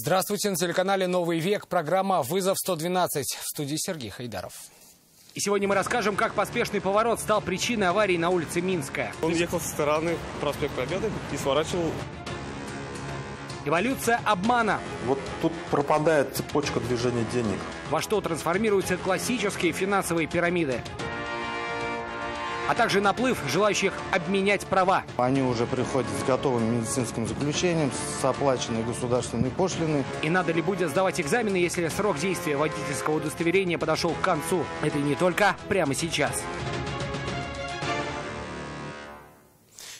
Здравствуйте, на телеканале «Новый век». Программа «Вызов 112». В студии Сергей Хайдаров. И сегодня мы расскажем, как поспешный поворот стал причиной аварии на улице Минская. Он ехал со стороны проспекта Победы и сворачивал. Эволюция обмана. Вот тут пропадает цепочка движения денег. Во что трансформируются классические финансовые пирамиды. А также наплыв желающих обменять права. Они уже приходят с готовым медицинским заключением, с оплаченной государственной пошлиной. И надо ли будет сдавать экзамены, если срок действия водительского удостоверения подошел к концу? Это и не только прямо сейчас.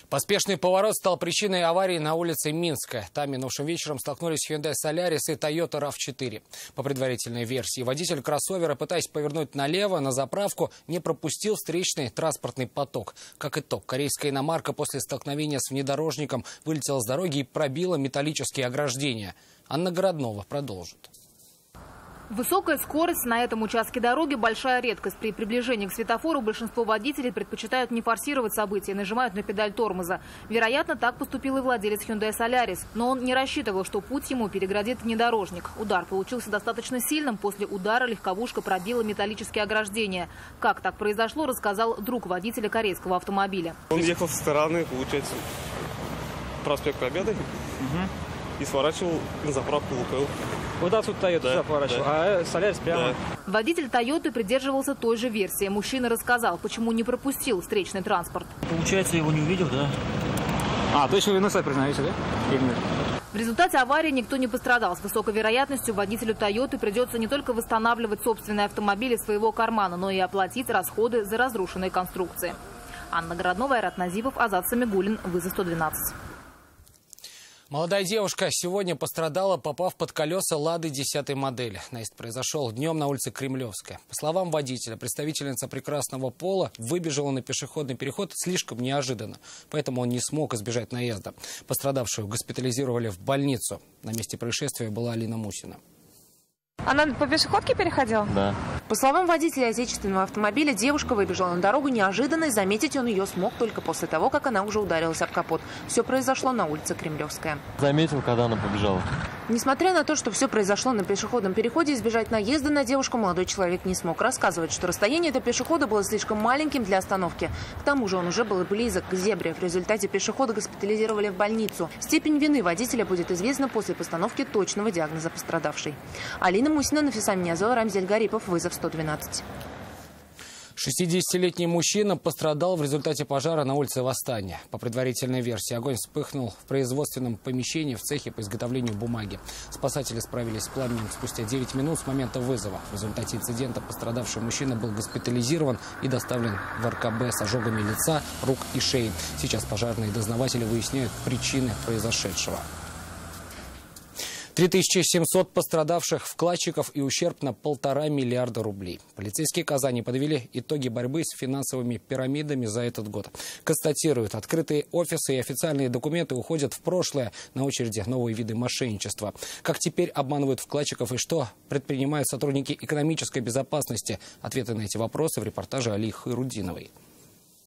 Поспешный поворот стал причиной аварии на улице Минская. Там минувшим вечером столкнулись Hyundai Solaris и Toyota RAV4. По предварительной версии, водитель кроссовера, пытаясь повернуть налево на заправку, не пропустил встречный транспортный поток. Как итог, корейская иномарка после столкновения с внедорожником вылетела с дороги и пробила металлические ограждения. Анна Городнова продолжит. Высокая скорость на этом участке дороги – большая редкость. При приближении к светофору большинство водителей предпочитают не форсировать события и нажимают на педаль тормоза. Вероятно, так поступил и владелец Hyundai Solaris. Но он не рассчитывал, что путь ему переградит внедорожник. Удар получился достаточно сильным. После удара легковушка пробила металлические ограждения. Как так произошло, рассказал друг водителя корейского автомобиля. Он ехал со стороны, получается, проспект Победы и сворачивал на заправку Лукойл. Вот отсюда Toyota заворачивал, а Solaris прямо. Да. Водитель Toyota придерживался той же версии. Мужчина рассказал, почему не пропустил встречный транспорт. Получается, его не увидел, да? То есть вы виноват признаете, да? В результате аварии никто не пострадал. С высокой вероятностью водителю Toyota придется не только восстанавливать собственные автомобили из своего кармана, но и оплатить расходы за разрушенные конструкции. Анна Городнова, Айрат Назипов, Азат Самигуллин. Вызов 112. Молодая девушка сегодня пострадала, попав под колеса «Лады» 10-й модели. Наезд произошел днем на улице Кремлевская. По словам водителя, представительница прекрасного пола выбежала на пешеходный переход слишком неожиданно. Поэтому он не смог избежать наезда. Пострадавшую госпитализировали в больницу. На месте происшествия была Алина Мусина. Она по пешеходке переходила? Да. По словам водителя отечественного автомобиля, девушка выбежала на дорогу неожиданно, и заметить он ее смог только после того, как она уже ударилась об капот. Все произошло на улице Кремлевская. Заметил, когда она побежала. Несмотря на то, что все произошло на пешеходном переходе, избежать наезда на девушку молодой человек не смог. Рассказывает, что расстояние до пешехода было слишком маленьким для остановки. К тому же он уже был близок к зебре. В результате пешехода госпитализировали в больницу. Степень вины водителя будет известна после постановки точного диагноза пострадавшей. Алина Мусина, Нафиса Минязова, Рамзель Гарипов. Вызов 112. 60-летний мужчина пострадал в результате пожара на улице Восстания. По предварительной версии, огонь вспыхнул в производственном помещении в цехе по изготовлению бумаги. Спасатели справились с пламенем спустя 9 минут с момента вызова. В результате инцидента пострадавший мужчина был госпитализирован и доставлен в РКБ с ожогами лица, рук и шеи. Сейчас пожарные дознаватели выясняют причины произошедшего. 3700 пострадавших вкладчиков и ущерб на 1,5 миллиарда рублей. Полицейские Казани подвели итоги борьбы с финансовыми пирамидами за этот год. Констатируют, открытые офисы и официальные документы уходят в прошлое. На очереди новые виды мошенничества. Как теперь обманывают вкладчиков и что предпринимают сотрудники экономической безопасности? Ответы на эти вопросы в репортаже Алии Хайрудиновой.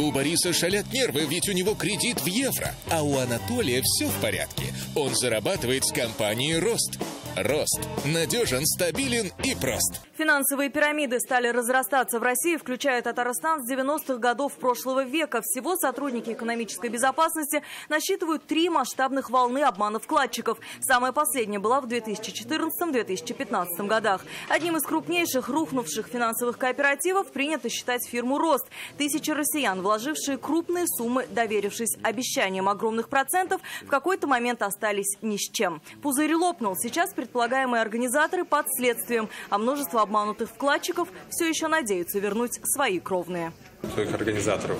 У Бориса шалят нервы, ведь у него кредит в евро. А у Анатолия все в порядке. Он зарабатывает с компанией «Рост». «Рост» надежен, стабилен и прост. Финансовые пирамиды стали разрастаться в России, включая Татарстан с 90-х годов прошлого века. Всего сотрудники экономической безопасности насчитывают 3 масштабных волны обмана вкладчиков. Самая последняя была в 2014-2015 годах. Одним из крупнейших рухнувших финансовых кооперативов принято считать фирму «Рост». Тысячи россиян, вложившие крупные суммы, доверившись обещаниям огромных процентов, в какой-то момент остались ни с чем. Пузырь лопнул. Сейчас предполагаемые организаторы под следствием, а множество обманутых вкладчиков все еще надеются вернуть свои кровные. У своих организаторов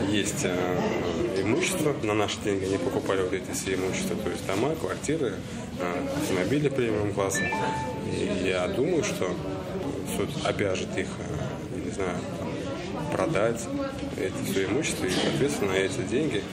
есть имущество. На наши деньги они покупали вот эти все имущества, то есть дома, квартиры, автомобили премиум-класса. И я думаю, что суд обяжет их, не знаю, продать это все имущество, и, соответственно, на эти деньги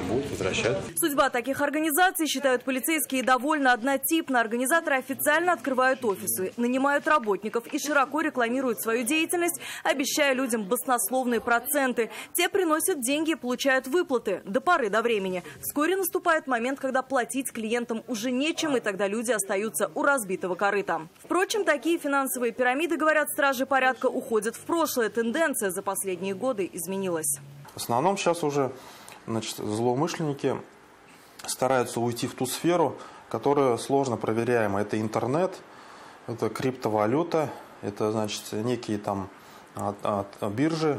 будут возвращать. Судьба таких организаций, считают полицейские, довольно однотипна. Организаторы официально открывают офисы, нанимают работников и широко рекламируют свою деятельность, обещая людям баснословные проценты. Те приносят деньги и получают выплаты до поры до времени. Вскоре наступает момент, когда платить клиентам уже нечем, и тогда люди остаются у разбитого корыта. Впрочем, такие финансовые пирамиды, говорят стражи порядка, уходят в прошлое. Тенденция за последние годы изменилась. В основном сейчас уже, значит, злоумышленники стараются уйти в ту сферу, которая сложно проверяема. Это интернет, это криптовалюта, это, значит, некие там биржи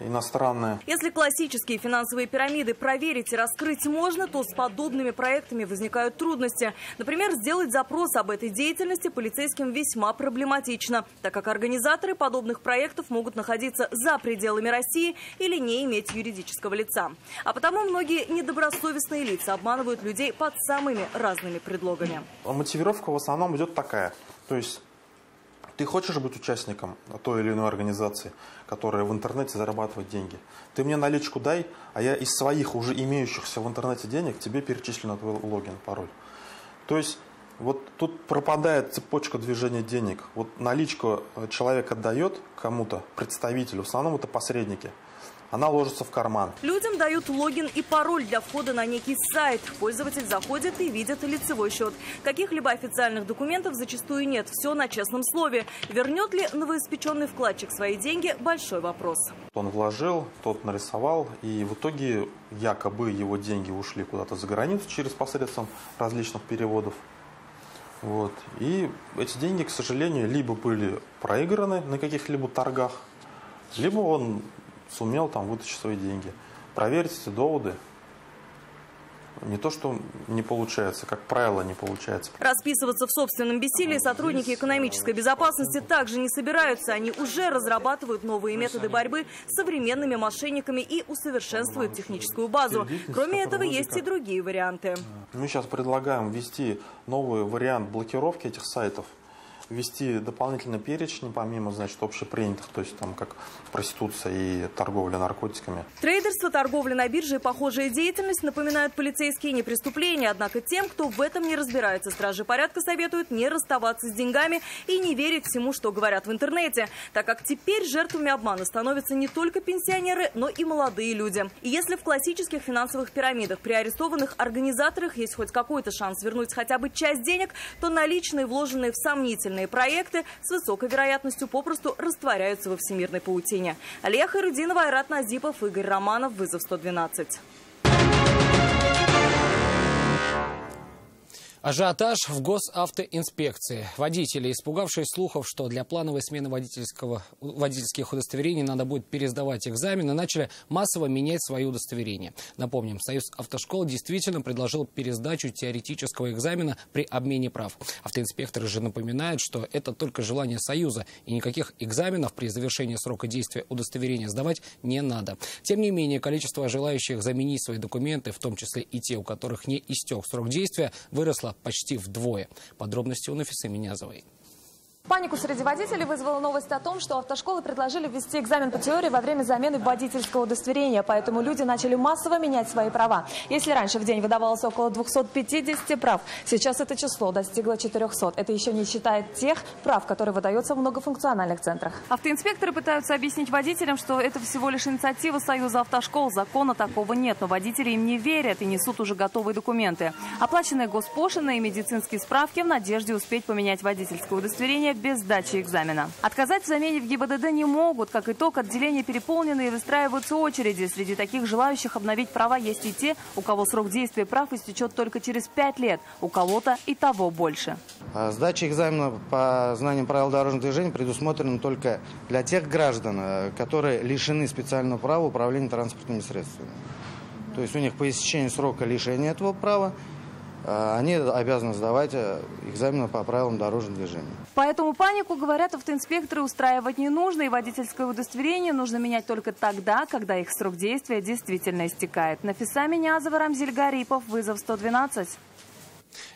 иностранные. Если классические финансовые пирамиды проверить и раскрыть можно, то с подобными проектами возникают трудности. Например, сделать запрос об этой деятельности полицейским весьма проблематично, так как организаторы подобных проектов могут находиться за пределами России или не иметь юридического лица. А потому многие недобросовестные лица обманывают людей под самыми разными предлогами. Мотивировка в основном идет такая. То есть ты хочешь быть участником той или иной организации, которая в интернете зарабатывает деньги. Ты мне наличку дай, а я из своих уже имеющихся в интернете денег тебе перечислю на твой логин, пароль. То есть вот тут пропадает цепочка движения денег. Вот наличку человек отдает кому-то, представителю, в основном это посредники. Она ложится в карман. Людям дают логин и пароль для входа на некий сайт. Пользователь заходит и видит лицевой счет. Каких-либо официальных документов зачастую нет. Все на честном слове. Вернет ли новоиспеченный вкладчик свои деньги – большой вопрос. Он вложил, тот нарисовал, и в итоге якобы его деньги ушли куда-то за границу через посредством различных переводов. Вот. И эти деньги, к сожалению, либо были проиграны на каких-либо торгах, либо он сумел там вытащить свои деньги. Проверить эти доводы не то, что не получается, как правило, не получается. Расписываться в собственном бессилии сотрудники экономической безопасности также не собираются. Они уже разрабатывают новые методы борьбы с современными мошенниками и усовершенствуют техническую базу. Кроме этого, есть и другие варианты. Мы сейчас предлагаем ввести новый вариант блокировки этих сайтов, ввести дополнительные перечни, помимо, значит, общепринятых, то есть там как проституция и торговля наркотиками. Трейдерство, торговля на бирже и похожая деятельность, напоминают полицейские, не преступления. Однако тем, кто в этом не разбирается, стражи порядка советуют не расставаться с деньгами и не верить всему, что говорят в интернете. Так как теперь жертвами обмана становятся не только пенсионеры, но и молодые люди. И если в классических финансовых пирамидах при арестованных организаторах есть хоть какой-то шанс вернуть хотя бы часть денег, то наличные, вложенные в сомнительные проекты, с высокой вероятностью попросту растворяются во всемирной паутине. Алия Хайрудинова, Айрат Назипов, Игорь Романов, Вызов 112. Ажиотаж в госавтоинспекции. Водители, испугавшись слухов, что для плановой смены водительских удостоверений надо будет пересдавать экзамены, начали массово менять свои удостоверения. Напомним, Союз автошкол действительно предложил пересдачу теоретического экзамена при обмене прав. Автоинспекторы же напоминают, что это только желание Союза, и никаких экзаменов при завершении срока действия удостоверения сдавать не надо. Тем не менее, количество желающих заменить свои документы, в том числе и те, у которых не истек срок действия, выросло почти вдвое. Подробности у Нафисы Минязовой. Панику среди водителей вызвала новость о том, что автошколы предложили ввести экзамен по теории во время замены водительского удостоверения. Поэтому люди начали массово менять свои права. Если раньше в день выдавалось около 250 прав, сейчас это число достигло 400. Это еще не считая тех прав, которые выдаются в многофункциональных центрах. Автоинспекторы пытаются объяснить водителям, что это всего лишь инициатива Союза автошкол. Закона такого нет, но водители им не верят и несут уже готовые документы. Оплаченные госпошлины и медицинские справки в надежде успеть поменять водительское удостоверение без сдачи экзамена. Отказать в замене в ГИБДД не могут. Как итог, отделения переполнены и выстраиваются очереди. Среди таких желающих обновить права есть и те, у кого срок действия прав истечет только через 5 лет. У кого-то и того больше. Сдача экзамена по знаниям правил дорожного движения предусмотрена только для тех граждан, которые лишены специального права управления транспортными средствами. То есть у них по истечении срока лишения этого права они обязаны сдавать экзамены по правилам дорожного движения. Поэтому панику, говорят автоинспекторы, устраивать не нужно. И водительское удостоверение нужно менять только тогда, когда их срок действия действительно истекает. Нафиса Минязова, Рамзиль Гарипов, Вызов 112.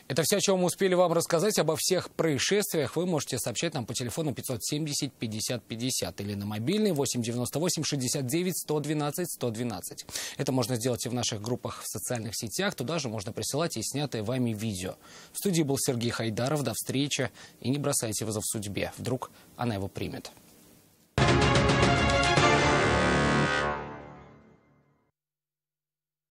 Это все, о чем мы успели вам рассказать. Обо всех происшествиях вы можете сообщать нам по телефону 570 50 50 или на мобильный 8 98 69 112 112. Это можно сделать и в наших группах в социальных сетях. Туда же можно присылать и снятые вами видео. В студии был Сергей Хайдаров. До встречи. И не бросайте вызов судьбе. Вдруг она его примет.